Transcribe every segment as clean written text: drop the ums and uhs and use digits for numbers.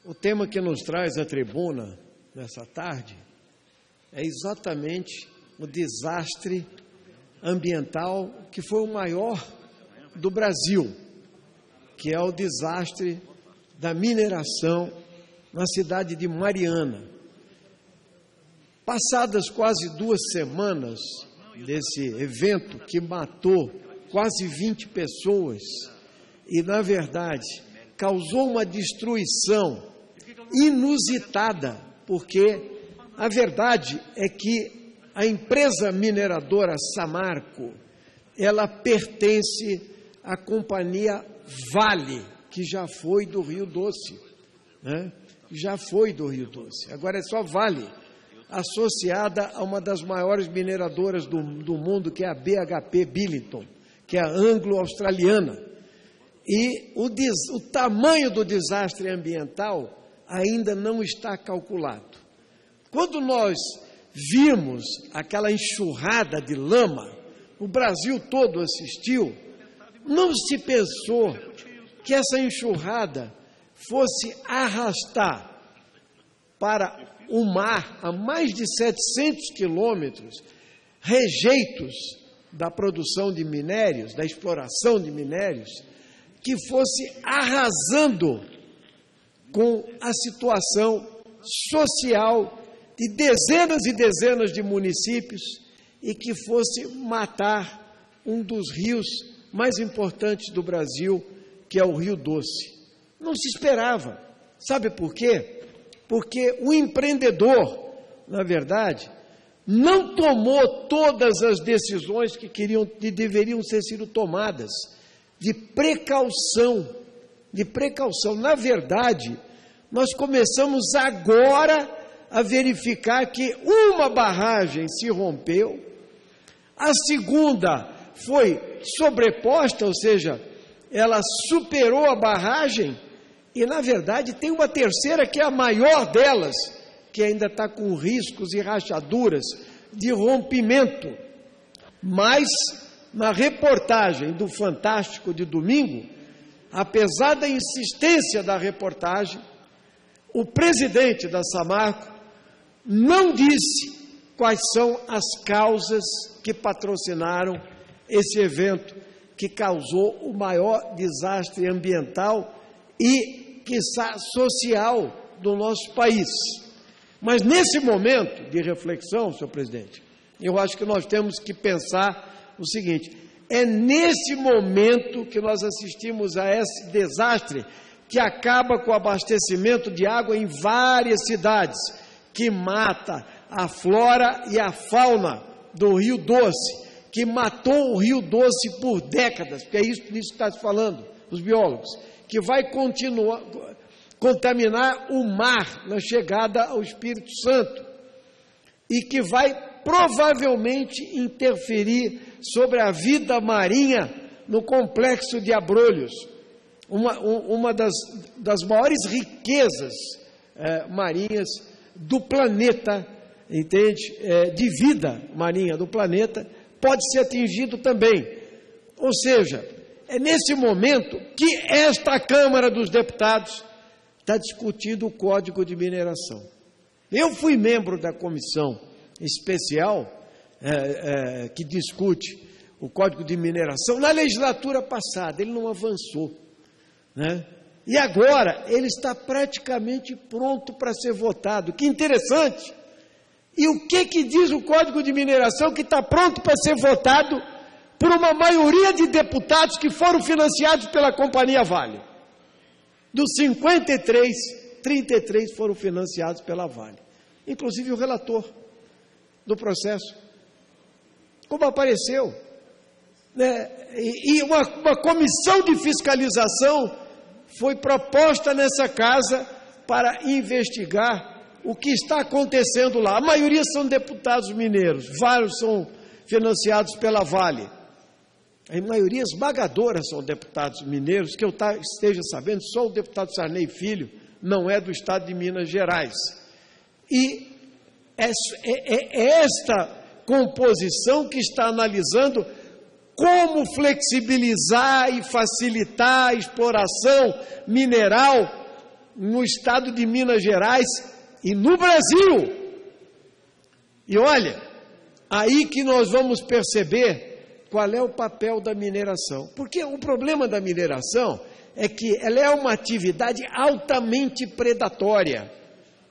O tema que nos traz à tribuna nessa tarde é exatamente o desastre ambiental que foi o maior do Brasil, que é o desastre da mineração na cidade de Mariana. Passadas quase 2 semanas desse evento que matou quase 20 pessoas e, na verdade, causou uma destruição inusitada, porque a verdade é que a empresa mineradora Samarco, ela pertence à companhia Vale, que já foi do Rio Doce, né? Já foi do Rio Doce, agora é só Vale, associada a uma das maiores mineradoras do mundo, que é a BHP Billiton, que é a anglo-australiana. E o tamanho do desastre ambiental ainda não está calculado. Quando nós vimos aquela enxurrada de lama, o Brasil todo assistiu, não se pensou que essa enxurrada fosse arrastar para o mar, a mais de 700 quilômetros, rejeitos da produção de minérios, da exploração de minérios, que fosse arrasando com a situação social de dezenas e dezenas de municípios e que fosse matar um dos rios mais importantes do Brasil, que é o Rio Doce. Não se esperava. Sabe por quê? Porque o empreendedor, na verdade, não tomou todas as decisões que deveriam ter sido tomadas de precaução. Na verdade, nós começamos agora a verificar que uma barragem se rompeu, a segunda foi sobreposta, ou seja, ela superou a barragem, e na verdade tem uma terceira que é a maior delas, que ainda está com riscos e rachaduras de rompimento. Mas, na reportagem do Fantástico de domingo, apesar da insistência da reportagem, o presidente da Samarco não disse quais são as causas que patrocinaram esse evento que causou o maior desastre ambiental e, quiçá, social do nosso país. Mas nesse momento de reflexão, senhor presidente, eu acho que nós temos que pensar o seguinte: é nesse momento que nós assistimos a esse desastre que acaba com o abastecimento de água em várias cidades, que mata a flora e a fauna do Rio Doce, que matou o Rio Doce por décadas, porque é isso que está se falando, os biólogos, que vai continuar contaminar o mar na chegada ao Espírito Santo e que vai provavelmente interferir sobre a vida marinha no complexo de Abrolhos, uma das maiores riquezas marinhas do planeta, entende? De vida marinha do planeta, pode ser atingido também. Ou seja, é nesse momento que esta Câmara dos Deputados está discutindo o Código de Mineração. Eu fui membro da comissão especial que discute o Código de Mineração na legislatura passada, ele não avançou, né? E agora ele está praticamente pronto para ser votado. Que interessante! E o que diz o Código de Mineração que está pronto para ser votado por uma maioria de deputados que foram financiados pela Companhia Vale? Dos 53, 33 foram financiados pela Vale, inclusive o relator do processo. Como apareceu, né? E uma comissão de fiscalização foi proposta nessa casa para investigar o que está acontecendo lá. A maioria são deputados mineiros, vários são financiados pela Vale. A maioria esmagadora são deputados mineiros, que eu esteja sabendo, só o deputado Sarney Filho não é do estado de Minas Gerais. E é esta composição que está analisando como flexibilizar e facilitar a exploração mineral no estado de Minas Gerais e no Brasil. E olha, aí que nós vamos perceber qual é o papel da mineração. Porque o problema da mineração é que ela é uma atividade altamente predatória.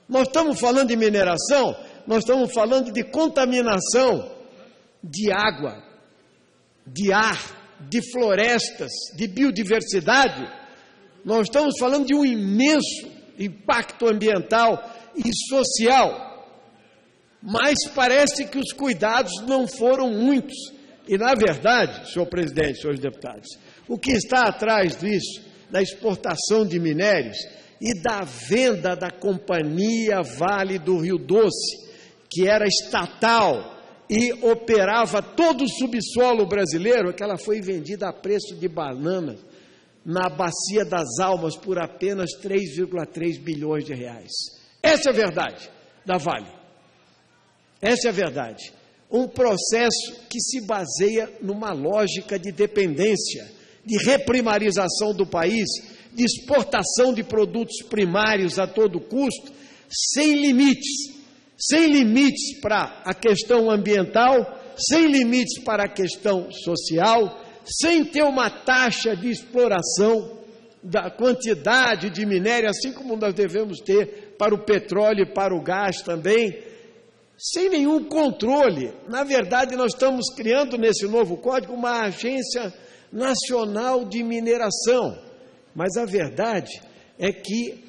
Nós estamos falando de mineração, nós estamos falando de contaminação de água, de ar, de florestas, de biodiversidade. Nós estamos falando de um imenso impacto ambiental e social. Mas parece que os cuidados não foram muitos. E, na verdade, senhor presidente, senhores deputados, o que está atrás disso, da exportação de minérios e da venda da Companhia Vale do Rio Doce, que era estatal e operava todo o subsolo brasileiro, que ela foi vendida a preço de banana na Bacia das Almas por apenas 3,3 bilhões de reais. Essa é a verdade da Vale. Essa é a verdade. Um processo que se baseia numa lógica de dependência, de reprimarização do país, de exportação de produtos primários a todo custo, sem limites para a questão ambiental, sem limites para a questão social, sem ter uma taxa de exploração da quantidade de minério, assim como nós devemos ter para o petróleo e para o gás também, sem nenhum controle. Na verdade, nós estamos criando nesse novo código uma agência nacional de mineração, mas a verdade é que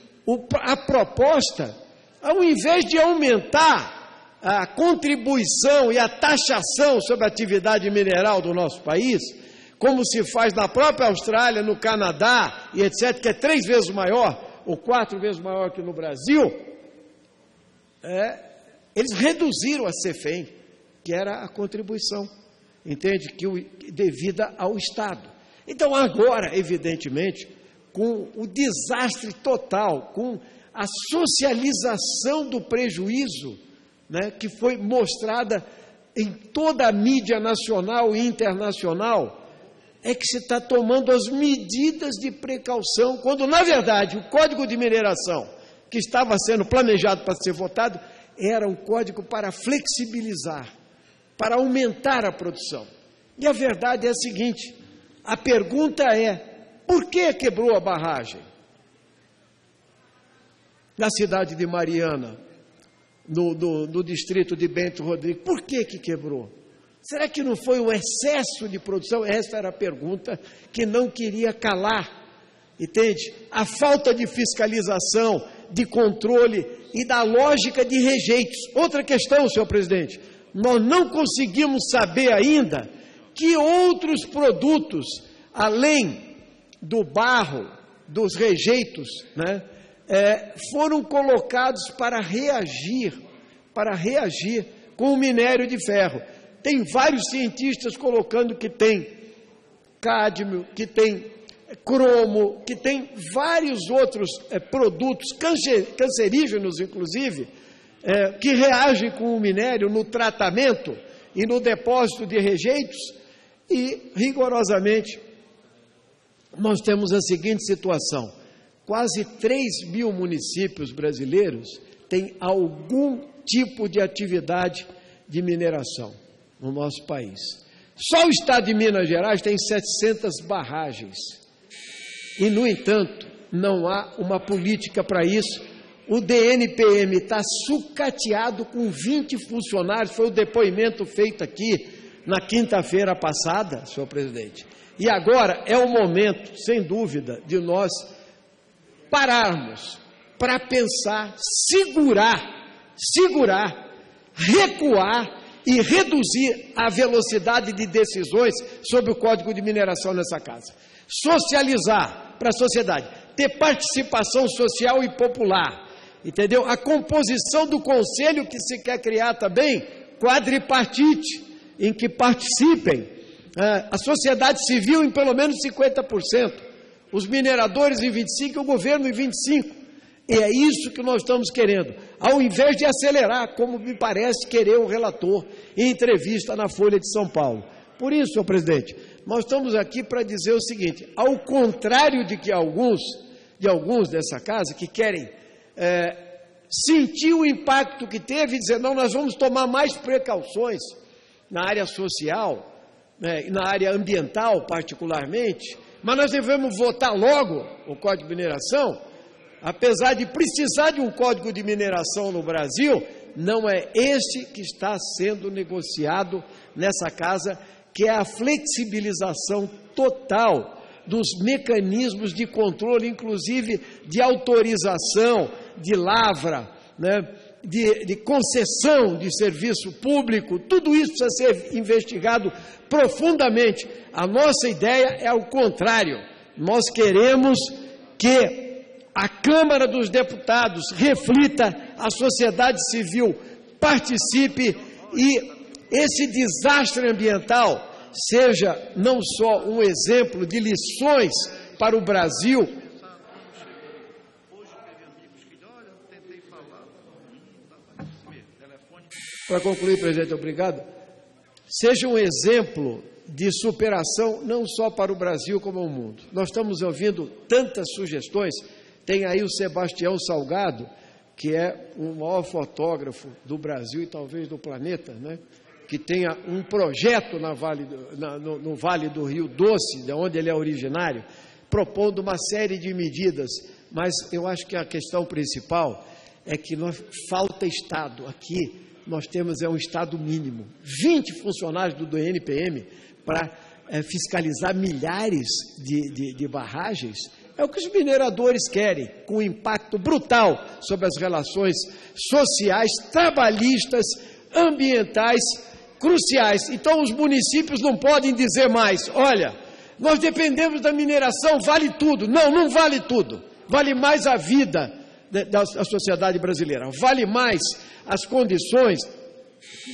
a proposta, ao invés de aumentar a contribuição e a taxação sobre a atividade mineral do nosso país, como se faz na própria Austrália, no Canadá e etc., que é 3 vezes maior, ou 4 vezes maior que no Brasil, eles reduziram a CEFEM, que era a contribuição, entende? Devida ao Estado. Então, agora, evidentemente, com o desastre total, com a socialização do prejuízo, né, que foi mostrada em toda a mídia nacional e internacional, é que se está tomando as medidas de precaução, quando, na verdade, o Código de Mineração, que estava sendo planejado para ser votado, era um código para flexibilizar, para aumentar a produção. E a verdade é a seguinte, a pergunta é, por que quebrou a barragem? Na cidade de Mariana, no distrito de Bento Rodrigues, por que quebrou? Será que não foi o excesso de produção? Essa era a pergunta que não queria calar, entende? A falta de fiscalização, de controle e da lógica de rejeitos. Outra questão, senhor presidente, nós não conseguimos saber ainda que outros produtos, além do barro, dos rejeitos, né, foram colocados para reagir com o minério de ferro. Tem vários cientistas colocando que tem cádmio, que tem cromo, que tem vários outros produtos cancerígenos, inclusive, que reagem com o minério no tratamento e no depósito de rejeitos, e, rigorosamente, nós temos a seguinte situação, quase 3 mil municípios brasileiros têm algum tipo de atividade de mineração no nosso país. Só o estado de Minas Gerais tem 700 barragens. E, no entanto, não há uma política para isso. O DNPM está sucateado com 20 funcionários, foi o depoimento feito aqui na quinta-feira passada, senhor presidente. E agora é o momento, sem dúvida, de nós pararmos para pensar, segurar, recuar e reduzir a velocidade de decisões sobre o Código de Mineração nessa casa. Socializar para a sociedade, ter participação social e popular, entendeu? A composição do conselho que se quer criar também, quadripartite, em que participem a sociedade civil em pelo menos 50%, os mineradores em 25% e o governo em 25%. E é isso que nós estamos querendo, ao invés de acelerar, como me parece querer o relator em entrevista na Folha de São Paulo. Por isso, senhor presidente, nós estamos aqui para dizer o seguinte, ao contrário de que alguns de alguns dessa casa que querem sentir o impacto que teve e dizer, não, nós vamos tomar mais precauções na área social, né, e na área ambiental particularmente, mas nós devemos votar logo o Código de Mineração, apesar de precisar de um Código de Mineração no Brasil, não é este que está sendo negociado nessa casa, que é a flexibilização total dos mecanismos de controle, inclusive de autorização, de lavra, né, de concessão de serviço público. Tudo isso precisa ser investigado profundamente. A nossa ideia é o contrário. Nós queremos que a Câmara dos Deputados reflita, a sociedade civil participe e esse desastre ambiental seja não só um exemplo de lições para o Brasil, para concluir, presidente, obrigado, seja um exemplo de superação não só para o Brasil como o mundo. Nós estamos ouvindo tantas sugestões, tem aí o Sebastião Salgado, que é o maior fotógrafo do Brasil e talvez do planeta, né? Que tenha um projeto no Vale do Rio Doce, de onde ele é originário, propondo uma série de medidas, mas eu acho que a questão principal é que falta Estado. Aqui nós temos um Estado mínimo, 20 funcionários do INPM para fiscalizar milhares de barragens. É o que os mineradores querem, com um impacto brutal sobre as relações sociais, trabalhistas, ambientais, cruciais. Então os municípios não podem dizer mais, olha, nós dependemos da mineração, vale tudo. Não, não vale tudo. Vale mais a vida da sociedade brasileira. Vale mais as condições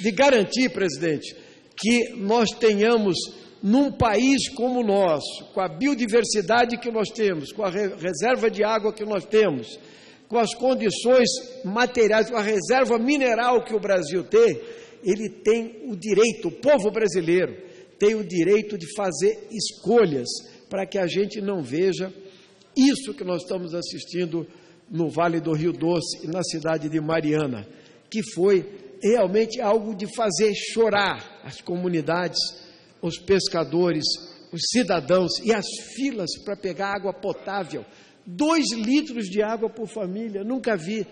de garantir, presidente, que nós tenhamos num país como o nosso, com a biodiversidade que nós temos, com a reserva de água que nós temos, com as condições materiais, com a reserva mineral que o Brasil tem, ele tem o direito, o povo brasileiro tem o direito de fazer escolhas para que a gente não veja isso que nós estamos assistindo no Vale do Rio Doce e na cidade de Mariana, que foi realmente algo de fazer chorar as comunidades, os pescadores, os cidadãos e as filas para pegar água potável. 2 litros de água por família, nunca vi.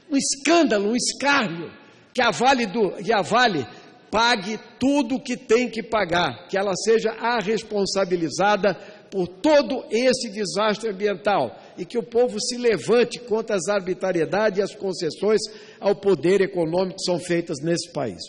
Um escândalo, um escárnio, que a Vale pague tudo o que tem que pagar, que ela seja a responsabilizada por todo esse desastre ambiental e que o povo se levante contra as arbitrariedades e as concessões ao poder econômico que são feitas nesse país.